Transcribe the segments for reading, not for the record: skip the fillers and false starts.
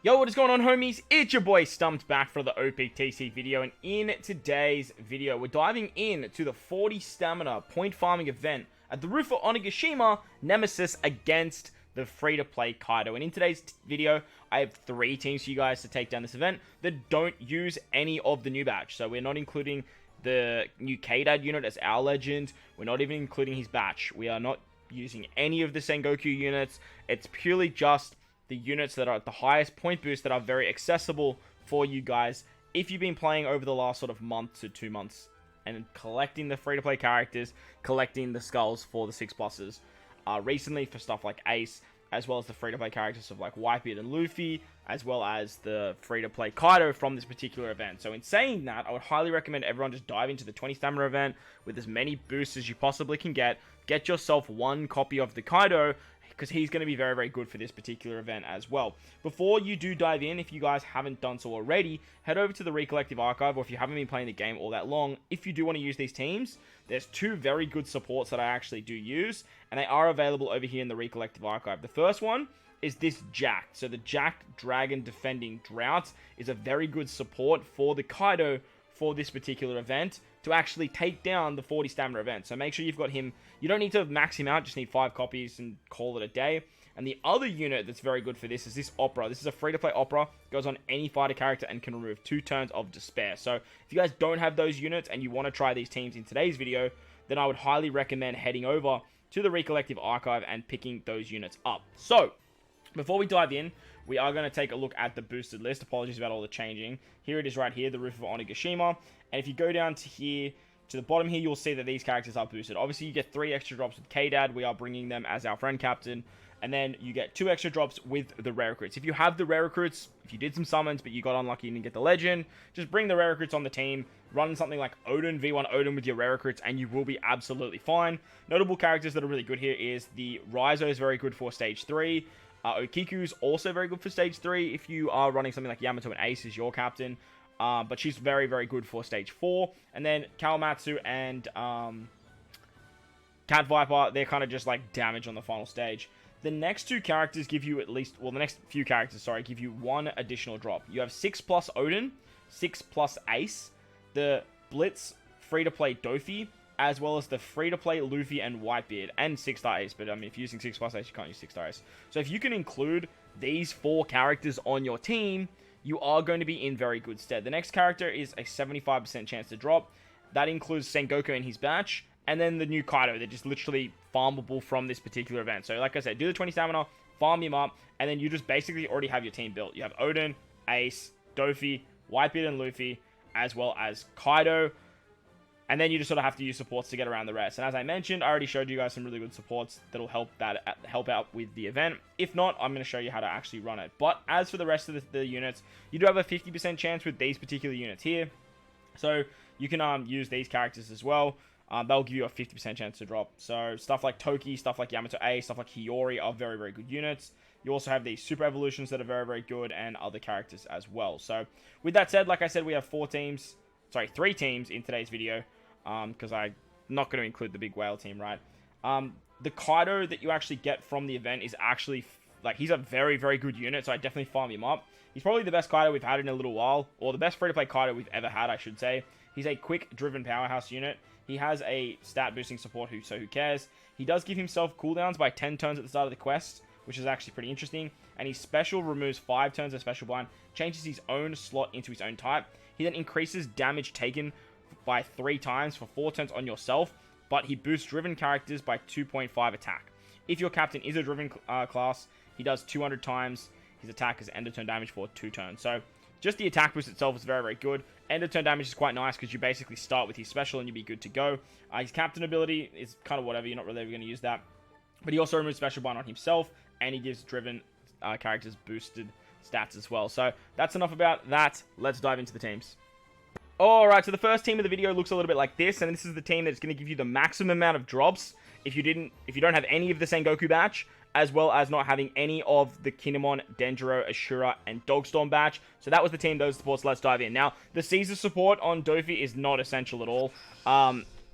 Yo, what is going on, homies? It's your boy StumpD back for the OPTC video, and in today's video, we're diving in to the 40 stamina point farming event at the roof of ONIGASHIMA, Nemesis against the free-to-play Kaido. And in today's video, I have 3 teams for you guys to take down this event that don't use any of the new batch. So we're not including the new Kaido unit as our legend. We're not even including his batch. We are not using any of the Sengoku units. It's purely just the units that are at the highest point boost that are very accessible for you guys if you've been playing over the last sort of month to 2 months and collecting the free-to-play characters, collecting the skulls for the 6+. Recently for stuff like Ace, as well as the free-to-play characters of like Whitebeard and Luffy, as well as the free-to-play Kaido from this particular event. So in saying that, I would highly recommend everyone just dive into the 20 stamina event with as many boosts as you possibly can get. Get yourself 1 copy of the Kaido, because he's going to be very, very good for this particular event as well. Before you do dive in, if you guys haven't done so already, head over to the Recollective Archive, or if you haven't been playing the game all that long, if you do want to use these teams, there's 2 very good supports that I actually do use, and they are available over here in the Recollective Archive. The first one is this Jacked. So the Jacked Dragon Defending Drought is a very good support for the Kaido for this particular event to actually take down the 40 stamina event. So make sure you've got him. You don't need to max him out, just need 5 copies and call it a day. And the other unit that's very good for this is this Opera. This is a free-to-play Opera, goes on any fighter character and can remove 2 turns of despair. So if you guys don't have those units and you want to try these teams in today's video, then I would highly recommend heading over to the Recollective Archive and picking those units up. So before we dive in, we are going to take a look at the boosted list. Apologies about all the changing. Here it is right here, the roof of Onigashima. And if you go down to here, to the bottom here, you'll see that these characters are boosted. Obviously, you get 3 extra drops with K-Dad. We are bringing them as our friend captain. And then you get 2 extra drops with the rare recruits. If you have the rare recruits, if you did some summons, but you got unlucky and didn't get the legend, just bring the rare recruits on the team. Run something like Oden, V1 Oden with your rare recruits, and you will be absolutely fine. Notable characters that are really good here is the Raizo is very good for Stage 3. Okiku's also very good for Stage 3 if you are running something like Yamato and Ace as your captain. But she's very, very good for Stage 4. And then Kawamatsu and Cat Viper, they're kind of just like damage on the final stage. The next 2 characters give you at least, well, the next few characters, sorry, give you 1 additional drop. You have 6+ Oden, 6+ Ace, the Blitz free-to-play Dofi, as well as the free-to-play Luffy and Whitebeard, and 6-star Ace. But I mean, if you're using 6+ Ace, you can't use 6-star Ace. So if you can include these 4 characters on your team, you are going to be in very good stead. The next character is a 75% chance to drop. That includes Sengoku and his batch, and then the new Kaido. They're just literally farmable from this particular event. So like I said, do the 20 stamina, farm him up, and then you just basically already have your team built. You have Oden, Ace, Dofi, Whitebeard and Luffy, as well as Kaido. And then you just sort of have to use supports to get around the rest. And as I mentioned, I already showed you guys some really good supports that'll help out with the event. If not, I'm going to show you how to actually run it. But as for the rest of the units, you do have a 50% chance with these particular units here. So you can use these characters as well. They'll give you a 50% chance to drop. So stuff like Toki, stuff like Yamato A, stuff like Hiyori are very, very good units. You also have these super evolutions that are very, very good, and other characters as well. So with that said, like I said, we have 3 teams in today's video. Because I'm not going to include the big whale team, right? The Kaido that you actually get from the event is actually, he's a very, very good unit, so I definitely farm him up. He's probably the best Kaido we've had in a little while, or the best free-to-play Kaido we've ever had, I should say. He's a quick-driven powerhouse unit. He has a stat-boosting support, so who cares? He does give himself cooldowns by 10 turns at the start of the quest, which is actually pretty interesting. And his special removes 5 turns of special blind, changes his own slot into his own type. He then increases damage taken by 3 times for 4 turns on yourself, but he boosts driven characters by 2.5 attack. If your captain is a driven class, he does 200 times his attack as end of turn damage for 2 turns. So just the attack boost itself is very, very good. End of turn damage is quite nice because you basically start with his special and you'll be good to go. His captain ability is kind of whatever, you're not really ever going to use that. But he also removes special bind on himself, and he gives driven characters boosted stats as well. So that's enough about that. Let's dive into the teams. Alright, so the first team of the video looks a little bit like this, and this is the team that's going to give you the maximum amount of drops if you don't have any of the Sengoku batch, as well as not having any of the Kinemon, Denjiro, Ashura, and Dogstorm batch. So that was the team, those supports. Let's dive in. Now, the Caesar support on Dofi is not essential at all.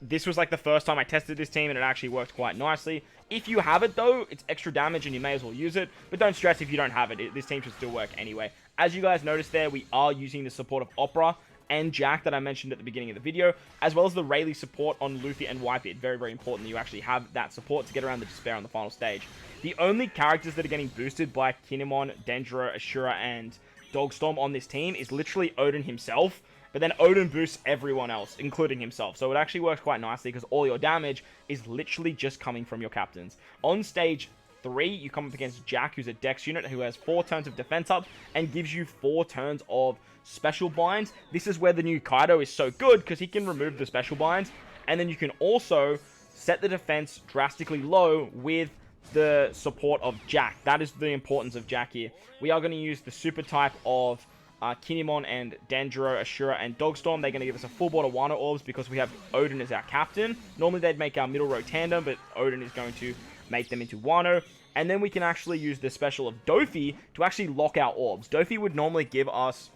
This was like the first time I tested this team, and it actually worked quite nicely. If you have it, though, it's extra damage and you may as well use it. But don't stress if you don't have it. This team should still work anyway. As you guys noticed there, we are using the support of Opera and Jack that I mentioned at the beginning of the video, as well as the Rayleigh support on Luffy and Whitebeard. Very, very important that you actually have that support to get around the Despair on the final stage. The only characters that are getting boosted by Kinemon, Denjiro, Ashura, and Dogstorm on this team is literally Oden himself, but then Oden boosts everyone else, including himself. So it actually works quite nicely because all your damage is literally just coming from your captains. On stage 3, you come up against Jack, who's a Dex unit, who has 4 turns of defense up and gives you 4 turns of special binds. This is where the new Kaido is so good because he can remove the special binds, and then you can also set the defense drastically low with the support of Jack. That is the importance of Jack here. We are going to use the super type of Kinemon and Denjiro, Ashura, and Dogstorm. They're going to give us a full board of Wano Orbs because we have Oden as our captain. Normally they'd make our middle row tandem, but Oden is going to make them into Wano. And then we can actually use the special of Dofi to actually lock our orbs. Dofi would normally give us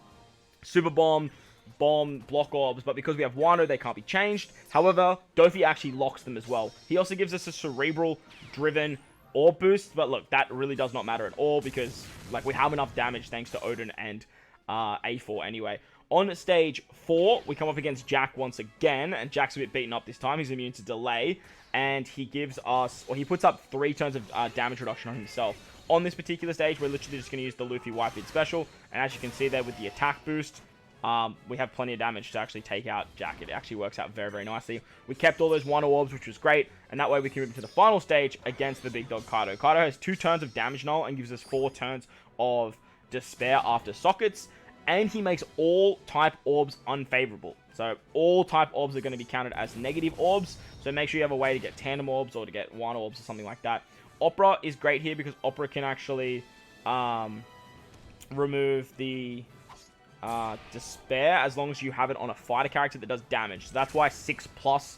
Super Bomb, block orbs, but because we have Wano, they can't be changed. However, Dofi actually locks them as well. He also gives us a cerebral-driven orb boost, but look, that really does not matter at all because like we have enough damage thanks to Oden and A4 anyway. On stage 4, we come up against Jack once again, and Jack's a bit beaten up this time. He's immune to delay, and he gives us, or he puts up 3 turns of damage reduction on himself. On this particular stage, we're literally just going to use the Luffy Whitebeard special, and as you can see there with the attack boost, we have plenty of damage to actually take out Jack. It actually works out very, very nicely. We kept all those Wano orbs, which was great, and that way we can move to the final stage against the big dog Kaido. Kaido has 2 turns of damage null and gives us 4 turns of despair after sockets, and he makes all type orbs unfavorable. So all type orbs are going to be counted as negative orbs, so make sure you have a way to get tandem orbs or to get Wano orbs or something like that. Opera is great here because Opera can actually remove the despair as long as you have it on a fighter character that does damage. So that's why 6+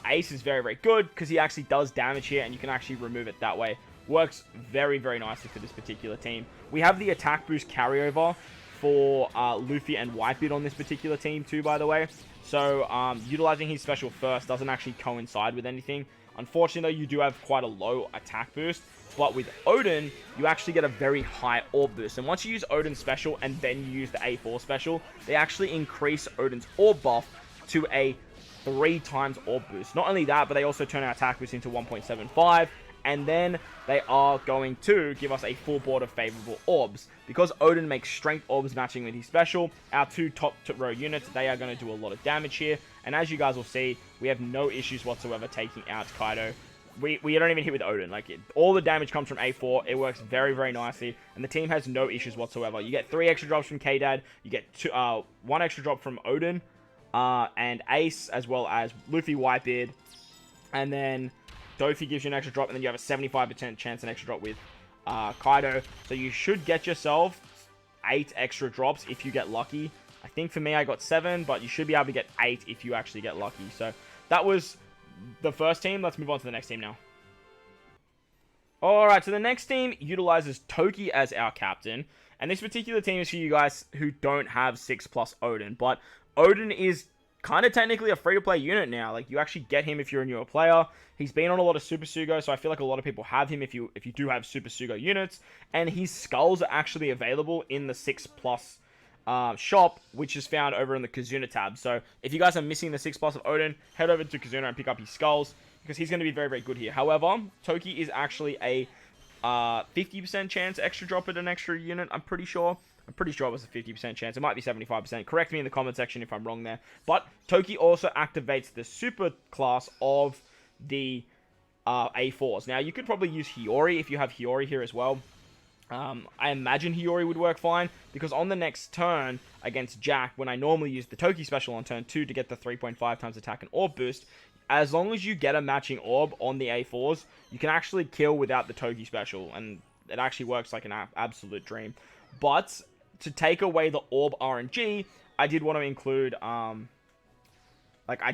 Ace is very, very good because he actually does damage here and you can actually remove it that way. Works very, very nicely for this particular team. We have the attack boost carryover for Luffy and Whitebeard on this particular team too, by the way. So utilizing his special first doesn't actually coincide with anything. Unfortunately, though, you do have quite a low attack boost. But with Oden, you actually get a very high orb boost. And once you use Oden's special and then you use the A4 special, they actually increase Oden's orb buff to a 3 times orb boost. Not only that, but they also turn our attack boost into 1.75. And then they are going to give us a full board of favorable orbs. Because Oden makes strength orbs matching with his special, our 2 top row units, they are going to do a lot of damage here. And as you guys will see, we have no issues whatsoever taking out Kaido. We don't even hit with Oden. All the damage comes from A4. It works very, very nicely. And the team has no issues whatsoever. You get 3 extra drops from K-Dad. You get 1 extra drop from Oden and Ace, as well as Luffy Whitebeard. And then Dofi gives you an extra drop. And then you have a 75% chance an extra drop with Kaido. So you should get yourself 8 extra drops if you get lucky. I think for me, I got 7. But you should be able to get 8 if you actually get lucky. So that was the first team. Let's move on to the next team now. Alright, so the next team utilizes Toki as our captain. And this particular team is for you guys who don't have 6+ Oden. But Oden is kind of technically a free-to-play unit now. You actually get him if you're a newer player. He's been on a lot of Super Sugo, so I feel like a lot of people have him if you do have Super Sugo units. And his skulls are actually available in the 6+ shop, which is found over in the Kazuna tab. So if you guys are missing the 6+ of Oden, head over to Kazuna and pick up his skulls because he's going to be very, very good here. However, Toki is actually a 50% chance extra drop at an extra unit. I'm pretty sure it was a 50% chance. It might be 75%. Correct me in the comment section if I'm wrong there. But Toki also activates the super class of the A4s. Now, you could probably use Hiyori if you have Hiyori here as well. I imagine Hiyori would work fine, because on the next turn against Jack, when I normally use the Toki special on turn 2 to get the 3.5 times attack and orb boost, as long as you get a matching orb on the A4s, you can actually kill without the Toki special, and it actually works like an absolute dream. But to take away the orb RNG, I did want to include, I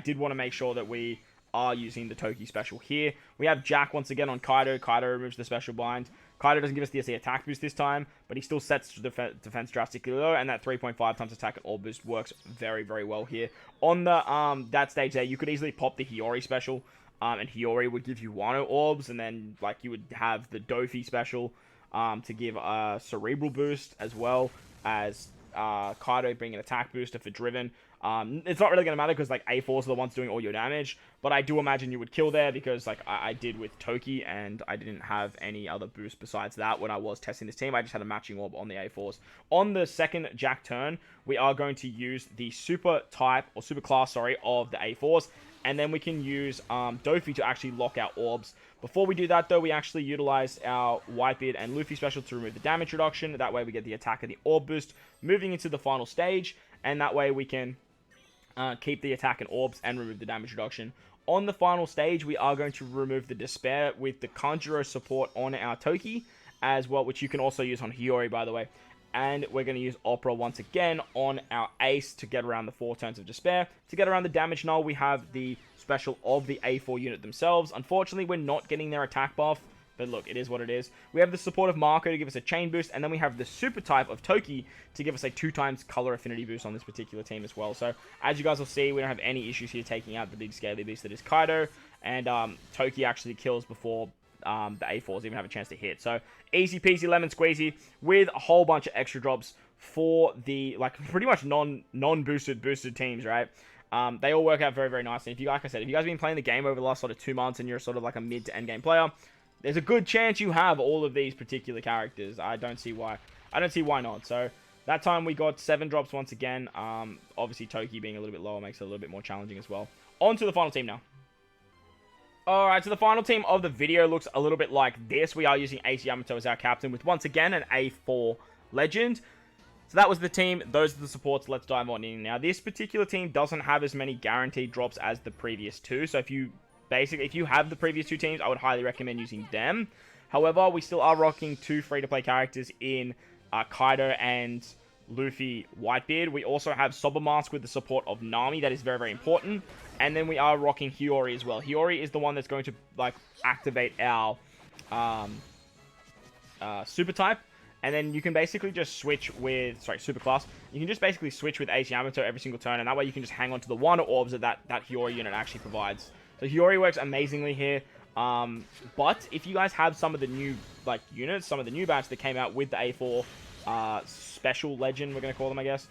did want to make sure that we are using the Toki special here. We have Jack once again on Kaido. Kaido removes the special bind. Kaido doesn't give us the attack boost this time, but he still sets defense drastically low, and that 3.5 times attack and orb boost works very, very well here. On the that stage there, you could easily pop the Hiyori special. and Hiyori would give you Wano orbs, and then like you would have the Dofi special to give a cerebral boost, as well as Kaido bring an attack booster for Driven. It's not really going to matter because like A4s are the ones doing all your damage, but I do imagine you would kill there because like I did with Toki, and I didn't have any other boost besides that when I was testing this team. I just had a matching orb on the A4s. On the second Jack turn, we are going to use the super type, or super class, sorry, of the A4s, and then we can use Dofi to actually lock our orbs. Before we do that, though, we actually utilize our Whitebeard and Luffy special to remove the damage reduction. That way we get the attack and the orb boost moving into the final stage, and that way we can keep the attack and orbs and remove the damage reduction. On the final stage, we are going to remove the Despair with the Kanjuro support on our Toki as well, which you can also use on Hiyori, by the way. And we're going to use Opera once again on our Ace to get around the 4 turns of Despair. To get around the damage null, we have the special of the A4 unit themselves. Unfortunately, we're not getting their attack buff, but look, it is what it is. We have the support of Marco to give us a chain boost, and then we have the super type of Toki to give us a 2 times color affinity boost on this particular team as well. So, as you guys will see, we don't have any issues here taking out the big scaly beast that is Kaido, and Toki actually kills before the A4s even have a chance to hit. So, easy peasy lemon squeezy with a whole bunch of extra drops for the, like, pretty much non-boosted teams, right? They all work out very, very nicely. If you, like I said, if you guys have been playing the game over the last sort of 2 months and you're sort of like a mid to end game player, there's a good chance you have all of these particular characters. I don't see why not. So that time we got 7 drops once again. Obviously Toki being a little bit lower makes it a little bit more challenging as well. On to the final team now. Alright, so the final team of the video looks a little bit like this. We are using Ace Yamato as our captain with, once again, an A4 legend. So that was the team. Those are the supports. Let's dive on in. Now, this particular team doesn't have as many guaranteed drops as the previous 2. So if you have the previous 2 teams, I would highly recommend using them. However, we still are rocking 2 free-to-play characters in Kaido and Luffy Whitebeard. We also have Soba Mask with the support of Nami. That is very, very important. And then we are rocking Hiyori as well. Hiyori is the one that's going to like activate our super type. And then you can basically just switch with, super class. You can just basically switch with Ace Yamato every single turn. And that way you can just hang on to the Wano orbs that Hiyori unit actually provides. So Hiyori works amazingly here. But if you guys have some of the new units, some of the new batch that came out with the A4 special legend, we're going to call them, I guess,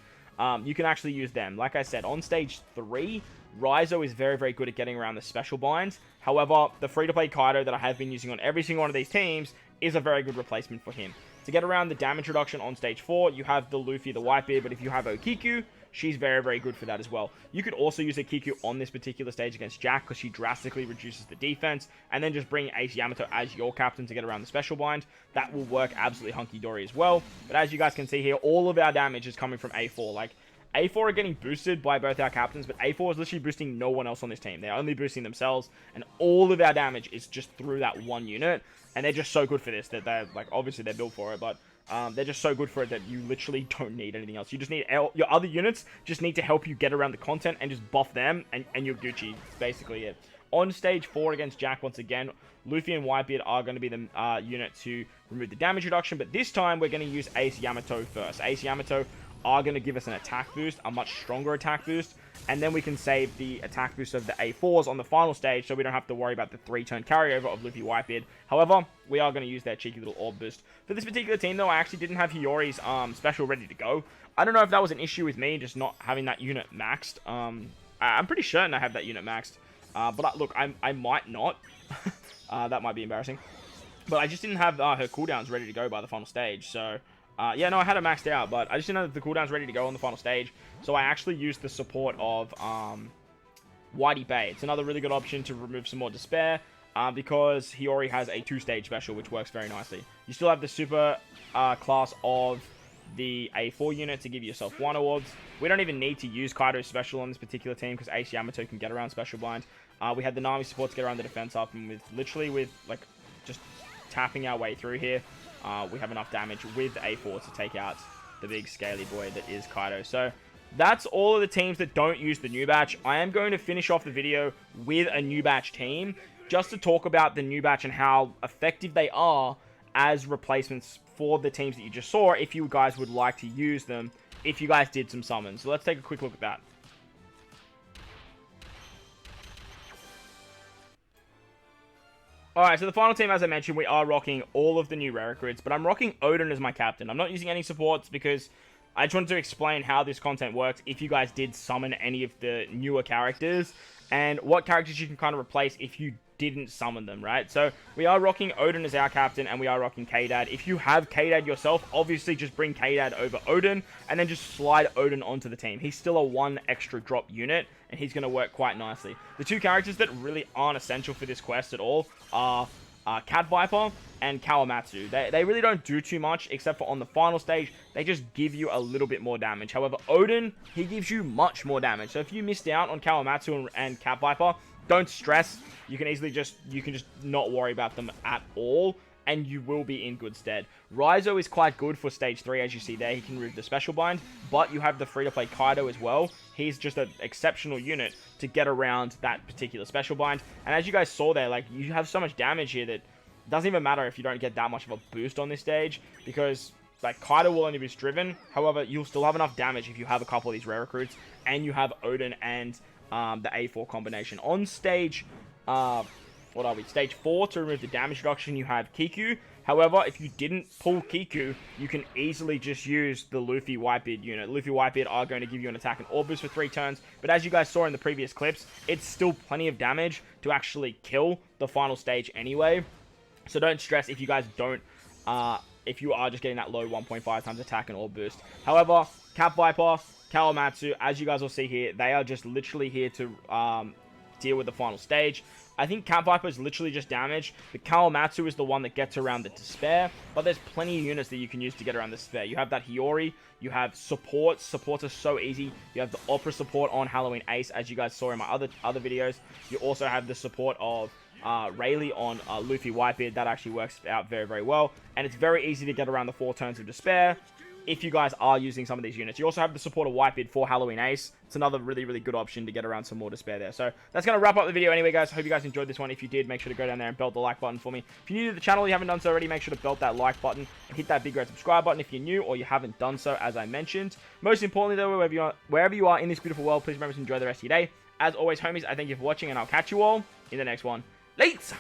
you can actually use them. Like I said, on stage 3, Raizo is very, very good at getting around the special binds. However, the free-to-play Kaido that I have been using on every single one of these teams is a very good replacement for him. To get around the damage reduction on stage 4, you have the Luffy, the Whitebeard, but if you have Okiku, she's very, very good for that as well. You could also use Okiku on this particular stage against Jack because she drastically reduces the defense, and then just bring Ace Yamato as your captain to get around the special bind. That will work absolutely hunky-dory as well. But as you guys can see here, all of our damage is coming from A4. Like, A4 are getting boosted by both our captains, but A4 is literally boosting no one else on this team. They're only boosting themselves, and all of our damage is just through that one unit, and they're just so good for this that they're, like, obviously they're built for it, but they're just so good for it that you literally don't need anything else. You just need your other units just need to help you get around the content and just buff them, and you're Gucci. It's basically it. On stage 4 against Jack, once again, Luffy and Whitebeard are going to be the unit to remove the damage reduction, but this time we're going to use Ace Yamato first. Ace Yamato are going to give us an attack boost, a much stronger attack boost, and then we can save the attack boost of the A4s on the final stage so we don't have to worry about the 3-turn carryover of Luffy Whitebeard. However, we are going to use their cheeky little orb boost. For this particular team, though, I actually didn't have Hiyori's special ready to go. I don't know if that was an issue with me, just not having that unit maxed. I'm pretty certain I have that unit maxed, but look, I might not. That might be embarrassing. But I just didn't have her cooldowns ready to go by the final stage, so... yeah, no, I had it maxed out, but I just didn't know that the cooldown's ready to go on the final stage, so I actually used the support of Whitey Bay. It's another really good option to remove some more despair, because Hiyori has a 2-stage special, which works very nicely. You still have the super class of the A4 unit to give yourself 1 orbs. We don't even need to use Kaido's special on this particular team, because Ace Yamato can get around special blind. We had the Nami support to get around the defense up, and with like, just tapping our way through here, we have enough damage with the A4 to take out the big scaly boy that is Kaido. So that's all of the teams that don't use the new batch. I am going to finish off the video with a new batch team just to talk about the new batch and how effective they are as replacements for the teams that you just saw, if you guys would like to use them, if you guys did some summons. So let's take a quick look at that. Alright, so the final team, as I mentioned, we are rocking all of the new rare recruits, but I'm rocking Oden as my captain. I'm not using any supports because I just wanted to explain how this content works if you guys did summon any of the newer characters, and what characters you can kind of replace if you didn't summon them, right? So we are rocking Oden as our captain, and we are rocking K-Dad. If you have K-Dad yourself, obviously just bring K-Dad over Oden, and then just slide Oden onto the team. He's still a 1 extra drop unit, and he's going to work quite nicely. The two characters that really aren't essential for this quest at all are Cat Viper and Kawamatsu. They really don't do too much, except for on the final stage, they just give you a little bit more damage. However, Oden, he gives you much more damage. So if you missed out on Kawamatsu and Cat Viper, don't stress. You can easily just not worry about them at all, and you will be in good stead. Raizo is quite good for stage 3, as you see there. He can remove the special bind, but you have the free-to-play Kaido as well. He's just an exceptional unit to get around that particular special bind. And as you guys saw there, like, you have so much damage here that it doesn't even matter if you don't get that much of a boost on this stage, because like Kaido will only be driven. However, you'll still have enough damage if you have a couple of these rare recruits, and you have Oden and the A4 combination. On stage, what are we? Stage 4, to remove the damage reduction, you have Kiku. However, if you didn't pull Kiku, you can easily just use the Luffy Whitebeard unit. Luffy Whitebeard are going to give you an attack and orb boost for 3 turns, but as you guys saw in the previous clips, it's still plenty of damage to actually kill the final stage anyway. So don't stress if you guys don't, if you are just getting that low 1.5 times attack and orb boost. However, Cat Viper, Kawamatsu, as you guys will see here, they are just literally here to deal with the final stage. I think Cat Viper is literally just damage. The Kawamatsu is the one that gets around the Despair, but there's plenty of units that you can use to get around the Despair. You have that Hiyori, you have supports. Supports are so easy. You have the Opera support on Halloween Ace, as you guys saw in my other videos. You also have the support of Rayleigh on Luffy Whitebeard. That actually works out very, very well, and it's very easy to get around the 4 turns of Despair if you guys are using some of these units. You also have the support of Whitebeard for Halloween Ace. It's another really, really good option to get around some more Despair there. So that's going to wrap up the video anyway, guys. I hope you guys enjoyed this one. If you did, make sure to go down there and belt the like button for me. If you're new to the channel, you haven't done so already, make sure to belt that like button and hit that big red subscribe button if you're new or you haven't done so, as I mentioned. Most importantly, though, wherever you are in this beautiful world, please remember to enjoy the rest of your day. As always, homies, I thank you for watching, and I'll catch you all in the next one. Later!